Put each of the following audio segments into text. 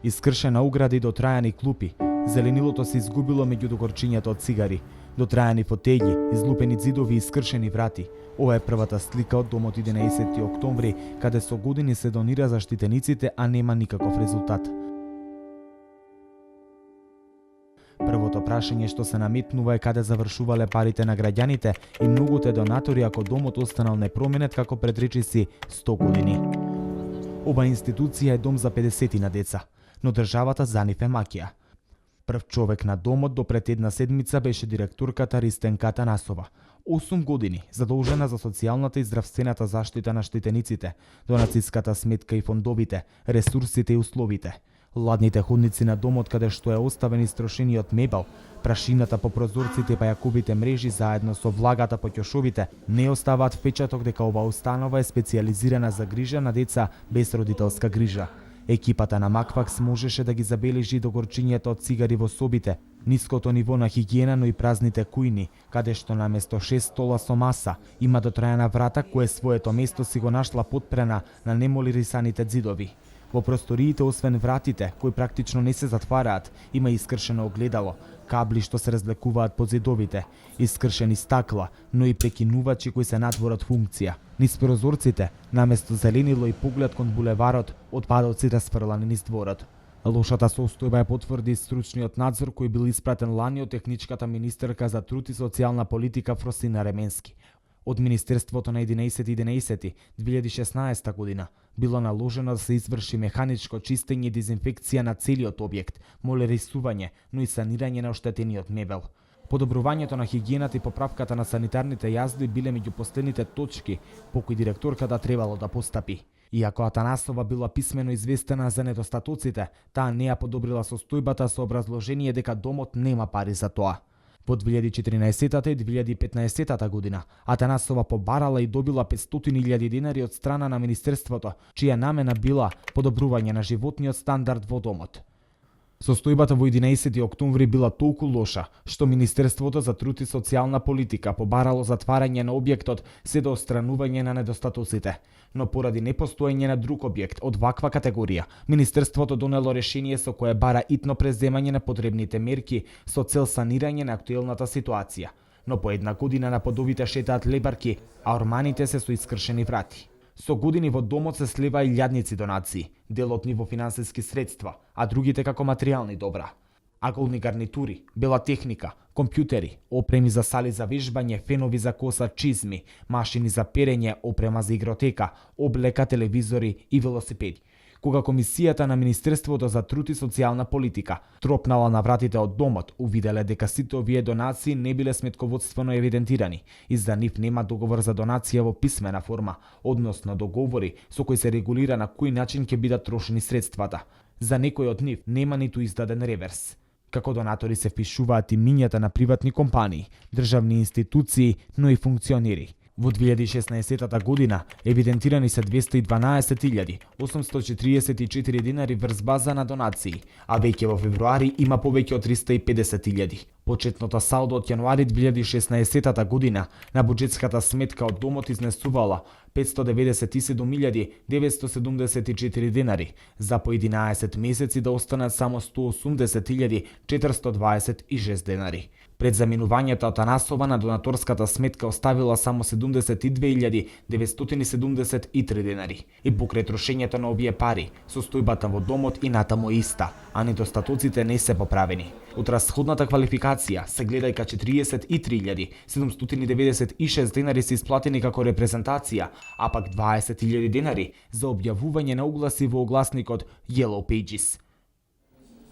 искршена огради до трајани клупи, зеленилото се изгубило меѓу догорчињата од цигари, дотрајани фотељи, излупени ѕидови и искршени врати. Ова е првата слика од домот 11 октомври, каде со години се донира заштитениците, а нема никаков резултат. Првото прашање што се наметнува е каде завршувале парите на граѓаните и многуте донатори ако домот останал непроменет како пред речиси 100 години. Ова институција е дом за 50 на деца, но државата за нив е маќија. Прв човек на домот до пред една седмица беше директорката Ристенка Атанасова. 8 години задолжена за социјалната и здравствената заштита на штитениците, донациската сметка и фондовите, ресурсите и условите. Ладните ходници на домот каде што е оставен истрошениот мебел, прашината по прозорците и пајаковите мрежи заедно со влагата по ќошовите не оставаат впечаток дека ова установа е специјализирана за грижа на деца без родителска грижа. Екипата на Макфакс можеше да ги забележи догорчињата од цигари во собите, ниското ниво на хигиена, но и празните кујни, каде што наместо 6 стола со маса има дотрајана врата кое своето место си го нашла подпрена на немолирисаните ѕидови. Во просториите, освен вратите, кои практично не се затвараат, има искршено огледало, кабли што се разлекуваат по зидовите, искршени стакла, но и прекинувачи кои се надвор од функција. Низ прозорците, наместо зеленило и поглед кон булеварот, отпадоци расфрлани низ дворот. Лошата состојба е потврди стручниот надзор кој бил испратен лани од техничката министерка за труд и социјална политика Фросина Ременски. Од Министерството на 11.11.2016 година било наложено да се изврши механичко чистење и дезинфекција на целиот објект, молерисување, но и санирање на оштетениот мебел. Подобрувањето на хигиената и поправката на санитарните јазди биле меѓу последните точки по кои директорката требало да постапи. Иако Атанасова била писмено известена за недостатоците, таа не ја подобрила состојбата со образложение дека домот нема пари за тоа. Во 2014 и 2015 година Атанасова побарала и добила 500.000 денари од страна на Министерството, чија намена била подобрување на животниот стандард во домот. Состојбата во 11 октомври била толку лоша, што Министерството за труд и социјална политика побарало затварање на објектот се до отстранување на недостатоците. Но поради непостоење на друг објект од ваква категорија, Министерството донело решение со кое бара итно преземање на потребните мерки со цел санирање на актуелната ситуација. Но по една година на подовите шетаат лебарки, а орманите се со искршени врати. Со години во домот се слива илјадници донации, дел од нив во финансиски средства, а другите како материјални добра. Аголни гарнитури, бела техника, компјутери, опреми за сали за вежбање, фенови за коса, чизми, машини за перење, опрема за игротека, облека, телевизори и велосипеди. Кога Комисијата на Министерството за труд и социјална политика тропнала на вратите од домот, увиделе дека сите овие донации не биле сметководствено евидентирани и за нив нема договор за донација во писмена форма, односно договори со кои се регулира на кој начин ќе бидат трошени средствата. За некој од нив нема ниту издаден реверс. Како донатори се впишуваат имињата на приватни компании, државни институции, но и функционери. Во 2016 година евидентирани се 212.844 денари врз база на донации, а веќе во февруари има повеќе од 350.000. Почетното салдо од јануари 2016 година на буџетската сметка од домот изнесувала 597.974 денари, за по 11 месеци да останат само 180.426 денари. Пред заминувањето Атанасова на донаторската сметка оставила само 72.973 денари. И покрај трошењето на овие пари, состојбата во домот и натаму иста, а недостатоците не се поправени. Од расходната квалификација се гледајка 43.796 денари се исплатени како репрезентација, а пак 20.000 денари за објавување на огласи во огласникот Yellow Pages.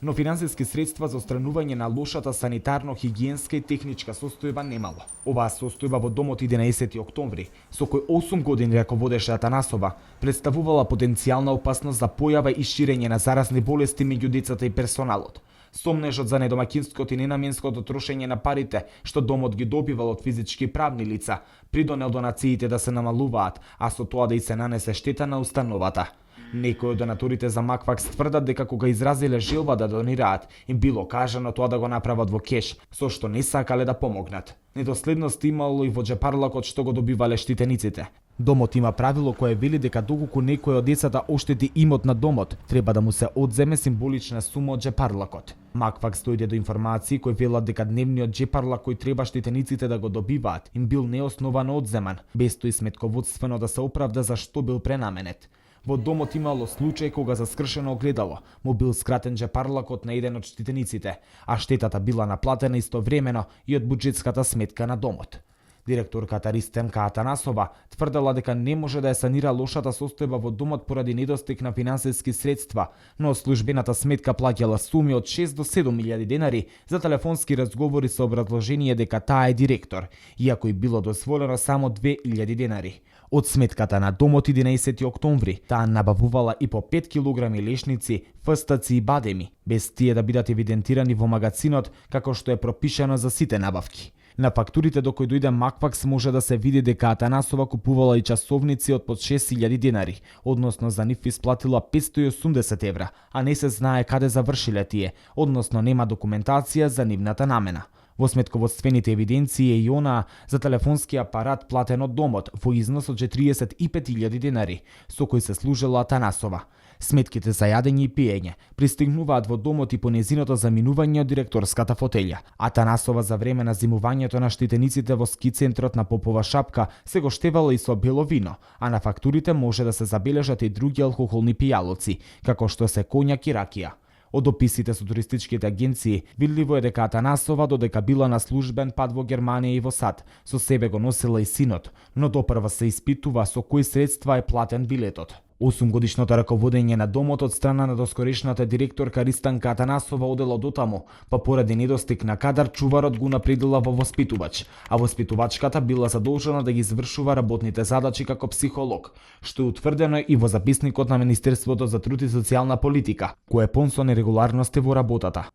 Но финансиски средства за отстранување на лошата санитарно-хигиенска и техничка состојба немало. Оваа состојба во домот 11 октомври, со кој 8 години раководеше Атанасова, представувала потенцијална опасност за појава и ширење на заразни болести меѓу децата и персоналот. Сомнежот за недомакинското и ненаменското трошење на парите што домот ги добивал од физички и правни лица, придонел донациите да се намалуваат, а со тоа да и се нанесе штета на установата. Некои од донаторите за Макфакс тврдат дека кога изразиле желба да донираат, им било кажано тоа да го направат во кеш, со што не сакале да помогнат. Недоследност имало и во џепарлакот што го добивале штитениците. Домот има правило кое вели дека доколку некој од децата оштети имот на домот, треба да му се одземе символична сума од џепарлакот. Макфакс дојде до информации кои велат дека дневниот џепарлак кој треба штитениците да го добиваат им бил неосновано одземан, без тој сметководствено да се оправда за што бил пренаменет. Во домот имало случај кога за скршено огледало му бил скратен џепарлакот на еден од штитениците, а штетата била наплатена истовремено и од буџетската сметка на домот. Директорката Ристенка Атанасова тврдела дека не може да ја санира лошата состојба во домот поради недостиг на финансиски средства, но службената сметка плаќала суми од 6 до 7 милијади денари за телефонски разговори со образложение дека таа е директор, иако и било дозволено само 2000 денари. Од сметката на домот 11 октомври таа набавувала и по 5 килограми лешници, фстаци и бадеми, без тие да бидат евидентирани во магазинот како што е пропишано за сите набавки. На фактурите до кои дојде Макфакс може да се види дека Атанасова купувала и часовници од под 6000 денари, односно за нив исплатила 580 евра, а не се знае каде завршиле тие, односно нема документација за нивната намена. Во сметководствените евиденции е и онаа за телефонски апарат платен од домот во износ од 45.000 денари, со кој се служела Атанасова. Сметките за јадење и пиење пристигнуваат во домот и по незиното заминување од директорската фотелја. Атанасова за време на зимувањето на штитениците во ски центрот на Попова шапка се го штевала и со бело вино, а на фактурите може да се забележат и други алкохолни пијалоци, како што се коњак и ракија. Од описите со туристичките агенции видливо е дека Атанасова додека била на службен пат во Германија и во САД, со себе го носила и синот, но допрва се испитува со кои средства е платен билетот. 8-годишното раководење на домот од страна на доскорешната директорка Ристанка Атанасова одело дотаму, па поради недостиг на кадар чуварот го напредила во воспитувач, а воспитувачката била задолжена да ги извршува работните задачи како психолог, што е утврдено и во записникот на Министерството за труд и социјална политика, кој е пон со нерегуларности во работата.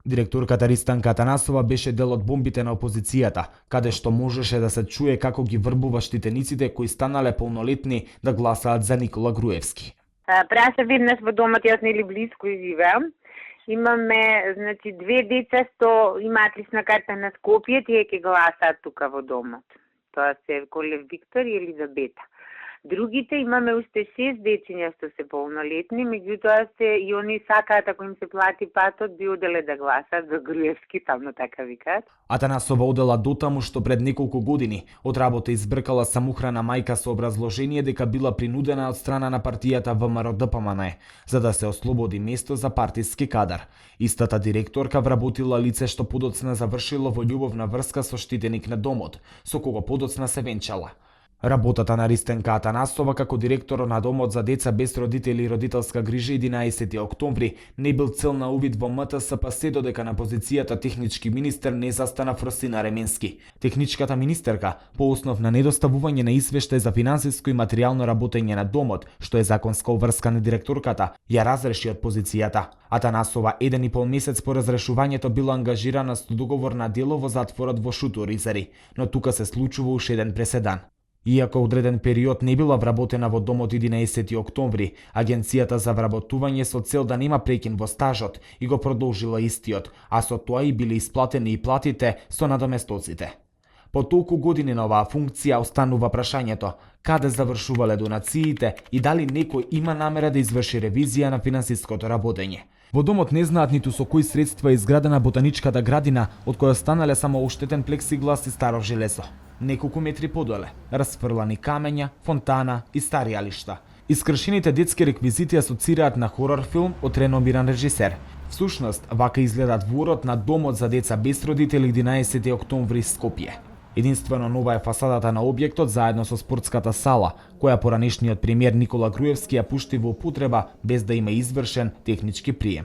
Директорката Ристанка Атанасова беше дел од бомбите на опозицијата, каде што можеше да се чуе како ги врбува штитениците кои станале полнолетни да гласаат за Никола Груевски. Праша веднаш во домот, јас нели близко живеам. Имаме, значи, 2 деца што имаат лична карта на Скопје, тие ќе гласаат тука во домот. Тоа се Колев Виктор и Елизабета. Другите имаме уште 6 дечиња што се полнолетни, меѓутоа се и они сакаат ако им се плати патот би оделе да гласат за Груевски, таму така викаат. Атанасова одела дотаму што пред неколку години од работа избркала самохрана мајка со образложение дека била принудена од страна на партијата ВМРО-ДПМН за да се ослободи место за партиски кадар. Истата директорка вработила лице што подоцна завршило во љубовна врска со штитеник на домот, со кого подоцна се венчала. Работата на Ристенка Атанасова како директор на домот за деца без родители и родителска грижа 11 октомври не бил цел на увид во МТС па се додека на позицијата технички министер не застана Фросина Ременски. Техничката министерка, по основ на недоставување на извештај за финансиско и материјално работење на домот, што е законска обврска на директорката, ја разреши од позицијата. Атанасова 1,5 месец по разрешувањето била ангажирана со договор на дело во затворот во Шуторизари, но тука се случува уште еден преседан. Иако одреден период не била вработена во домот 11 октомври, Агенцијата за вработување со цел да нема прекин во стажот и го продолжила истиот, а со тоа и биле исплатени и платите со надоместоците. По толку години на оваа функција останува прашањето каде завршувале донациите и дали некој има намера да изврши ревизија на финансиското работење. Во домот не знаат ниту со кои средства е изградена ботаничката градина, од која останале само оштетен плексиглас и старо железо. Неколку метри подоле, расфрлани камења, фонтана и стари алишта. Искршените детски реквизити асоцираат на хорор филм од реномиран режисер. Всушност, вака изгледа дворот на домот за деца без родители 11 октомври Скопје. Единствено нова е фасадата на објектот заедно со спортската сала, која поранешниот премиер Никола Груевски ја пушти во употреба без да има извршен технички прием.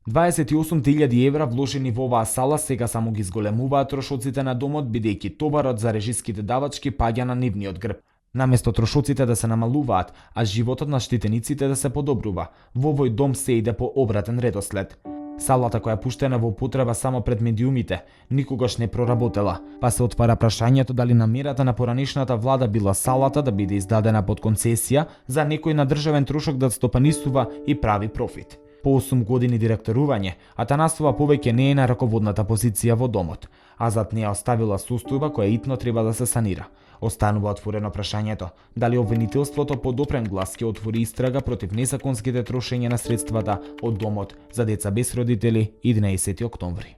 28.000 евра вложени во оваа сала сега само ги зголемуваат трошоците на домот, бидејќи товарот за режиските давачки паѓа на нивниот грб. Наместо трошоците да се намалуваат, а животот на штитениците да се подобрува, во овој дом се иде по обратен редослед. Салата која е пуштена во употреба само пред медиумите, никогаш не проработела, па се отвара прашањето дали намерата на поранешната влада била салата да биде издадена под концесија за некој на државен трошок да стопанисува и прави профит. По 8 години директорување, Атанасова повеќе не е на раководната позиција во домот, а зад неа оставила состојба која итно треба да се санира. Останува отворено прашањето дали обвинителството по допрен глас ќе отвори истрага против незаконските трошења на средствата од домот за деца без родители 11 октомври.